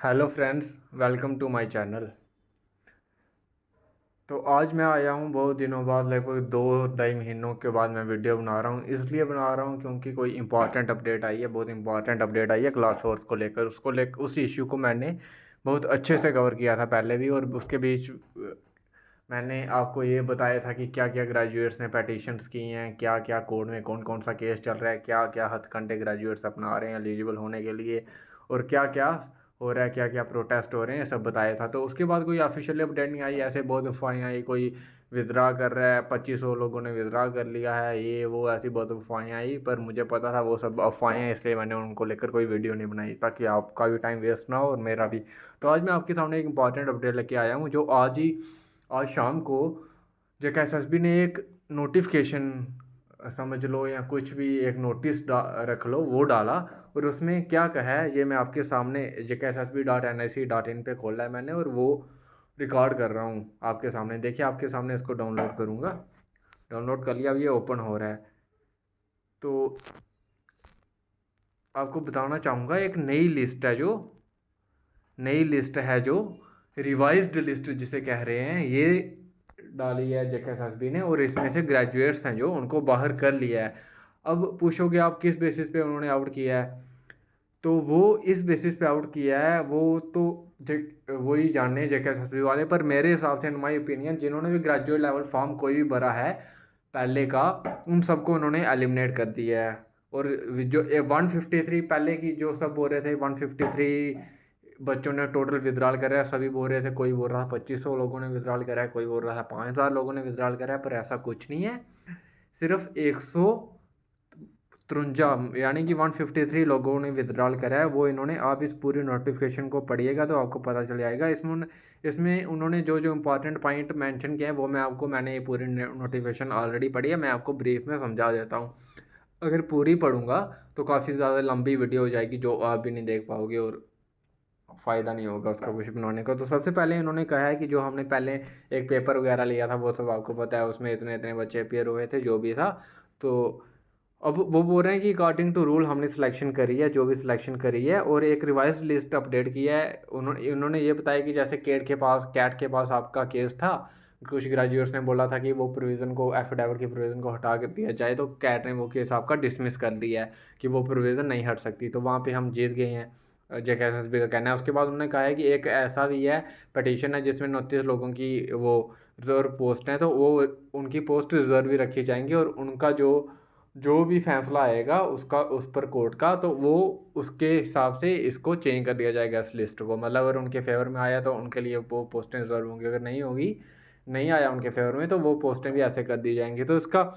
Hello friends, welcome to my channel. तो आज मैं आया हूँ बहुत दिनों बाद, लगभग 2 ढाई महीनों के बाद मैं वीडियो बना रहा हूँ। इसलिए बना रहा हूँ क्योंकि कोई इंपॉर्टेंट अपडेट आई है, बहुत इंपॉर्टेंट अपडेट आई है क्लास फोर्थ को लेकर। उसको लेकर उस इश्यू को मैंने बहुत अच्छे से कवर किया था पहले भी, और उसके बीच मैंने आपको ये बताया था कि क्या क्या ग्रेजुएट्स ने पटिशन्स की हैं, क्या क्या कोर्ट में कौन कौन सा केस चल रहा है, क्या क्या हथकंडे ग्रेजुएट्स अपना रहे हैं एलिजिबल होने के लिए, और क्या क्या हो रहा है, क्या क्या प्रोटेस्ट हो रहे हैं, ये सब बताया था। तो उसके बाद कोई ऑफिशियल अपडेट नहीं आई, ऐसे बहुत अफवाहें आई, कोई विदड्रा कर रहा है, 2500 लोगों ने विदड्रा कर लिया है, ये वो ऐसी बहुत अफवाहें आई। पर मुझे पता था वो सब अफवाहें हैं, इसलिए मैंने उनको लेकर कोई वीडियो नहीं बनाई, ताकि आपका भी टाइम वेस्ट ना हो और मेरा भी। तो आज मैं आपके सामने एक इंपॉर्टेंट अपडेट लेके आया हूँ, जो आज शाम को जेकेएसएसबी ने एक नोटिफिकेशन समझ लो, या कुछ भी एक नोटिस रख लो, वो डाला। और उसमें क्या कहा है ये मैं आपके सामने JKSSB.NIC.in पे खोला है मैंने, और वो रिकॉर्ड कर रहा हूँ आपके सामने। देखिए, आपके सामने इसको डाउनलोड करूँगा। डाउनलोड कर लिया, अब ये ओपन हो रहा है। तो आपको बताना चाहूँगा, एक नई लिस्ट है जो रिवाइज्ड लिस्ट जिसे कह रहे हैं, ये डाली है जेकेएसएसबी ने, और इसमें से ग्रेजुएट्स हैं जो उनको बाहर कर लिया है। अब पूछोगे आप किस बेसिस पे उन्होंने आउट किया है, तो वो इस बेसिस पे आउट किया है, वो तो वही जाने जेकेएसएसबी वाले। पर मेरे हिसाब से, इन माई ओपिनियन, जिन्होंने भी ग्रेजुएट लेवल फॉर्म कोई भी भरा है पहले का, उन सबको उन्होंने एलिमिनेट कर दिया है। और जो 153 पहले की जो सब बोल रहे थे, 153 बच्चों ने टोटल विड्रॉल करा है, सभी बोल रहे थे। कोई बोल रहा था 2500 लोगों ने विड्रॉल करा है, कोई बोल रहा था 5000 लोगों ने विड्रॉल करा है, पर ऐसा कुछ नहीं है। सिर्फ 153, यानी कि 153 लोगों ने विड्रॉल करा है, वो इन्होंने। आप इस पूरी नोटिफिकेशन को पढ़िएगा तो आपको पता चल जाएगा। इसमें उन्होंने जो जो इंपॉर्टेंट पॉइंट मेंशन किए हैं, वो मैंने ये पूरी नोटिफिकेशन ऑलरेडी पढ़ी है। मैं आपको ब्रीफ में समझा देता हूँ। अगर पूरी पढ़ूंगा तो काफ़ी ज़्यादा लंबी वीडियो हो जाएगी, जो आप भी नहीं देख पाओगे, और फ़ायदा नहीं होगा उसका कुछ बनाने का। तो सबसे पहले इन्होंने कहा है कि जो हमने पहले एक पेपर वगैरह लिया था, वो सब आपको पता है, उसमें इतने इतने बच्चे अपेयर हुए थे, जो भी था। तो अब वो बोल रहे हैं कि अकॉर्डिंग टू रूल हमने सिलेक्शन करी है, जो भी सिलेक्शन करी है, और एक रिवाइज लिस्ट अपडेट की है। उन्होंने ये बताया कि जैसे कैट के पास आपका केस था, कुछ ग्रेजुएट्स ने बोला था कि वो प्रोविज़न को, एफिडेविट की प्रोविज़न को हटा कर दिया जाए, तो कैट ने वो केस आपका डिसमिस कर दिया है कि वो प्रोविज़न नहीं हट सकती। तो वहाँ पे हम जीत गए हैं, जेकेएसएसबी का कहना है। उसके बाद उन्होंने कहा है कि एक ऐसा भी है, पटिशन है, जिसमें 29 लोगों की वो रिजर्व पोस्ट हैं, तो वो उनकी पोस्ट रिजर्व भी रखी जाएंगी, और उनका जो जो भी फैसला आएगा उसका, उस पर कोर्ट का, तो वो उसके हिसाब से इसको चेंज कर दिया जाएगा इस लिस्ट को। मतलब अगर उनके फेवर में आया तो उनके लिए वो पोस्टें रिजर्व होंगी, अगर नहीं आया उनके फेवर में, तो वो पोस्टें भी ऐसे कर दी जाएंगी। तो इसका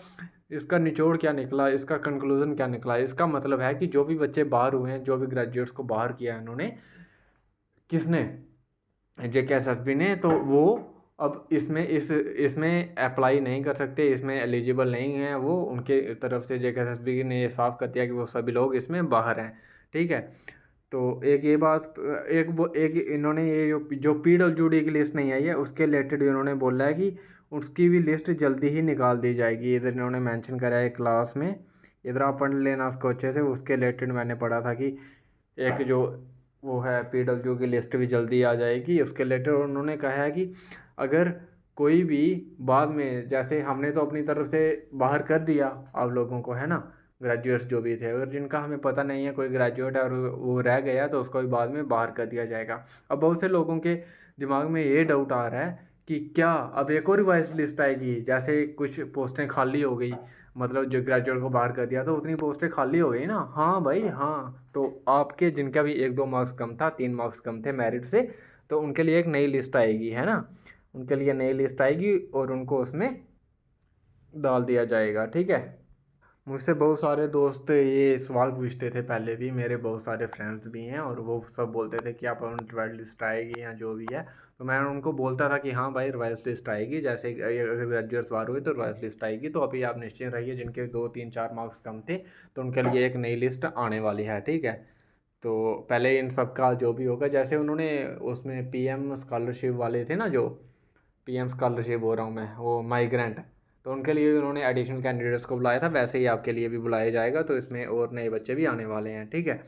इसका निचोड़ क्या निकला, इसका कंक्लूजन क्या निकला? इसका मतलब है कि जो भी बच्चे बाहर हुए हैं, जो भी ग्रेजुएट्स को बाहर किया है उन्होंने, किसने, जेकेएसएसबी ने, तो वो अब इसमें अप्लाई नहीं कर सकते, इसमें एलिजिबल नहीं है वो। उनके तरफ से जेकेएसएसबी ने ये साफ कर दिया कि वो सभी लोग इसमें बाहर हैं। ठीक है। तो एक ये बात, एक इन्होंने ये जो पीडब्ल्यूडी की लिस्ट नहीं आई है, उसके रिलेटेड इन्होंने बोला है कि उसकी भी लिस्ट जल्दी ही निकाल दी जाएगी। इधर इन्होंने मेंशन करा है क्लास में, इधर आप पढ़ लेना उसको अच्छे से। उसके रिलेटेड मैंने पढ़ा था कि एक जो वो है, पीडब्ल्यू की लिस्ट भी जल्दी आ जाएगी। उसके रिलेटेड उन्होंने कहा है कि अगर कोई भी बाद में, जैसे हमने तो अपनी तरफ से बाहर कर दिया आप लोगों को, है ना, ग्रेजुएट्स जो भी थे, अगर जिनका हमें पता नहीं है कोई ग्रेजुएट है और वो रह गया, तो उसको भी बाद में बाहर कर दिया जाएगा। अब बहुत से लोगों के दिमाग में ये डाउट आ रहा है कि क्या अब एक और रिवाइज लिस्ट आएगी, जैसे कुछ पोस्टें खाली हो गई, मतलब जो ग्रेजुएट को बाहर कर दिया तो उतनी पोस्टें खाली हो गई ना। हाँ भाई, हाँ। तो आपके जिनका भी 1-2 मार्क्स कम था, 3 मार्क्स कम थे मेरिट से, तो उनके लिए एक नई लिस्ट आएगी, है ना। उनके लिए नई लिस्ट आएगी और उनको उसमें डाल दिया जाएगा। ठीक है। मुझसे बहुत सारे दोस्त ये सवाल पूछते थे पहले भी, मेरे बहुत सारे फ्रेंड्स भी हैं, और वो सब बोलते थे कि आप रिवाइज लिस्ट आएगी या जो भी है। तो मैं उनको बोलता था कि हाँ भाई, रिवाइज लिस्ट आएगी, जैसे अगर ग्रेजुएट्स बाहर हुए तो रिवाइज लिस्ट आएगी। तो अभी आप निश्चिंत रहिए, जिनके 2-3-4 मार्क्स कम थे, तो उनके लिए एक नई लिस्ट आने वाली है। ठीक है। तो पहले इन सब का जो भी होगा, जैसे उन्होंने उसमें पीएम स्कॉलरशिप वाले थे ना, जो पीएम स्कॉलरशिप बोल रहा हूँ मैं, वो माइग्रेंट, तो उनके लिए भी उन्होंने एडिशनल कैंडिडेट्स को बुलाया था, वैसे ही आपके लिए भी बुलाया जाएगा। तो इसमें और नए बच्चे भी आने वाले हैं। ठीक है।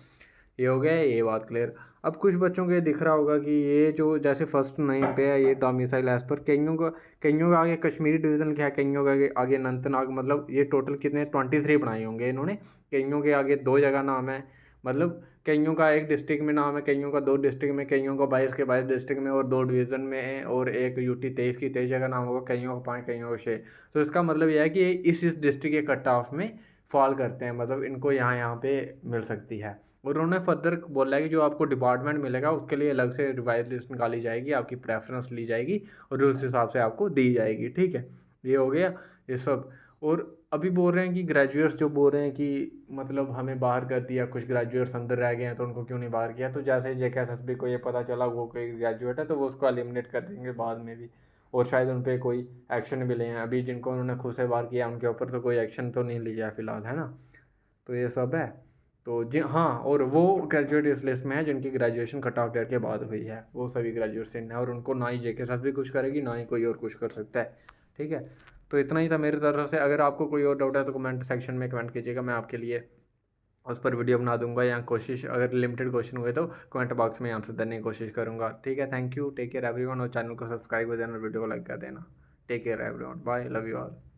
ये हो गया, ये बात क्लियर। अब कुछ बच्चों को ये दिख रहा होगा कि ये जो जैसे फर्स्ट नेम पे है ये डोमिसाइल एज पर, कईयों का आगे कश्मीरी डिवीज़न लिखा है, कईयों का आगे अनंतनाग, मतलब ये टोटल कितने 23 बनाए होंगे इन्होंने। कईयों के आगे 2 जगह नाम है, मतलब कईयों का एक डिस्ट्रिक्ट में नाम है, कईयों का 2 डिस्ट्रिक्ट में, कईयों का 22 के 22 डिस्ट्रिक्ट में और 2 डिवीज़न में है, और एक यूटी 23 की 23 जगह नाम होगा, कईयों का 5, कईयों का 6। तो इसका मतलब यह है कि ये इस डिस्ट्रिक्ट के कट ऑफ में फॉल करते हैं, मतलब इनको यहाँ पे मिल सकती है। और उन्होंने फर्दर बोला है कि जो आपको डिपार्टमेंट मिलेगा उसके लिए अलग से रिवाइज लिस्ट निकाली जाएगी, आपकी प्रेफरेंस ली जाएगी और उस हिसाब से आपको दी जाएगी। ठीक है, ये हो गया ये सब। और अभी बोल रहे हैं कि ग्रेजुएट्स जो बोल रहे हैं कि मतलब हमें बाहर कर दिया, कुछ ग्रेजुएट्स अंदर रह गए हैं तो उनको क्यों नहीं बाहर किया। तो जैसे JKSSB को ये पता चला वो कोई ग्रेजुएट है तो वो उसको एलिमिनेट कर देंगे बाद में भी, और शायद उन पर कोई एक्शन भी ले हैं। अभी जिनको उन्होंने खुद से बाहर किया उनके ऊपर तो कोई एक्शन तो नहीं लिया फिलहाल, है ना। तो ये सब है। तो जी हाँ, और वो ग्रेजुएट इस लिस्ट में है जिनकी ग्रेजुएशन कट ऑफ डेट के बाद हुई है, वो सभी ग्रेजुएट्स इन है, और उनको ना ही JKSS भी कुछ करेगी ना ही कोई और कुछ कर सकता है। ठीक है, तो इतना ही था मेरी तरफ से। अगर आपको कोई और डाउट है तो कमेंट सेक्शन में कमेंट कीजिएगा, मैं आपके लिए उस पर वीडियो बना दूंगा, या कोशिश अगर लिमिटेड क्वेश्चन हुए तो कमेंट बॉक्स में आंसर देने की कोशिश करूंगा। ठीक है, thank you, take care everyone, और चैनल को सब्सक्राइब कर देना और वीडियो को लाइक कर देना। Take care everyone, bye, love you all.